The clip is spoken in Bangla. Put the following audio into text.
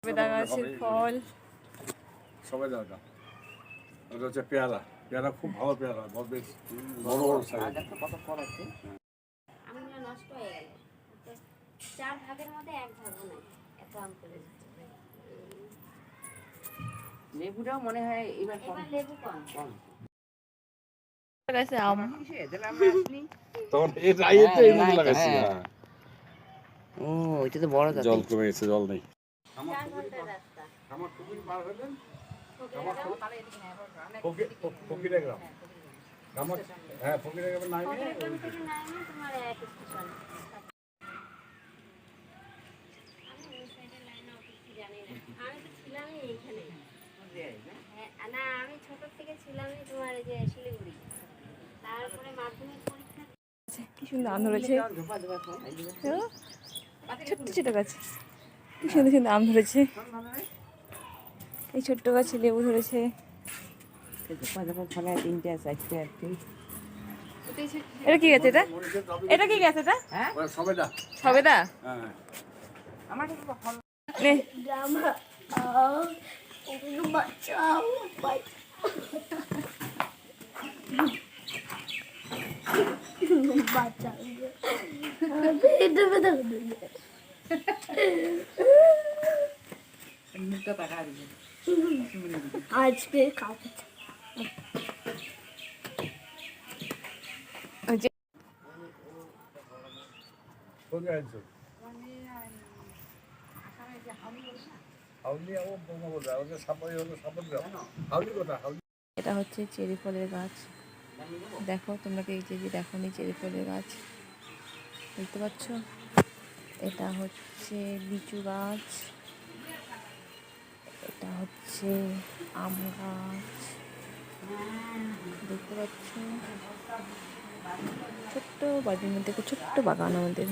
বেদা গাছের ফল সবাই দাদা এটা হচ্ছে পেয়ারা। পেয়ারা খুব ভালো পেয়ারা, বেশ বড় বড় সাইজ। কত ফল আছে আমগুলো নষ্ট হয়ে গেল, 4 ভাগের মধ্যে 1 ভাগও নাই, এত আম করে দিচ্ছে। লেবুটাও মনে হয় এবার লেবু কম কম গাছে আম। তখন এই রাইতে এই মধ্যে লাগাইছি। ও এটা তো বড় জাত। জল কমে গেছে, জল নেই। 4 ঘন্টার রাস্তা। আমার পুকুর পার হলেন ফকিরা গ্রাম। হ্যাঁ, ফকিরা গ্রামের নামে ফকিরাগ্রাম থেকে নামে তোমার এক স্টেশন। আমি ওই সাইডের লাইনে অফিস জানি না, আমি তো ছিলামই এইখানে। হ্যাঁ না, আমি ছোট থেকে ছিলামই তোমার এই যে শিলিগুড়ি। তারপরে মাধ্যমিক পরীক্ষা। কি সুন্দর আম ধরেছে, ছোট্ট ছোট গাছ, কি সুন্দর সুন্দর আম ধরেছে। এই ছোট্ট গাছে লেবু ধরেছে। এটা কি গাছ? এটা এটা কি গাছ? এটা সবেদা। সবেদা। হ্যাঁ, নে আজকে খাবো। কোথায় আনছো? হাউলি আবার বঙ্গ বলতে আমাদের সাপাই হলো সাপাই গ্রাম। হাউলি কোথায়? হাউলি এটা হচ্ছে চেরি ফলের গাছ। দেখো তোমরা কি এই যে দেখো নি চেরি ফলের গাছ দেখতে পাচ্ছ? এটা হচ্ছে লিচু গাছ, এটা হচ্ছে আম গাছ দেখতে পাচ্ছ। ছোট্ট বাড়ির মধ্যে ছোট্ট বাগান আমাদের।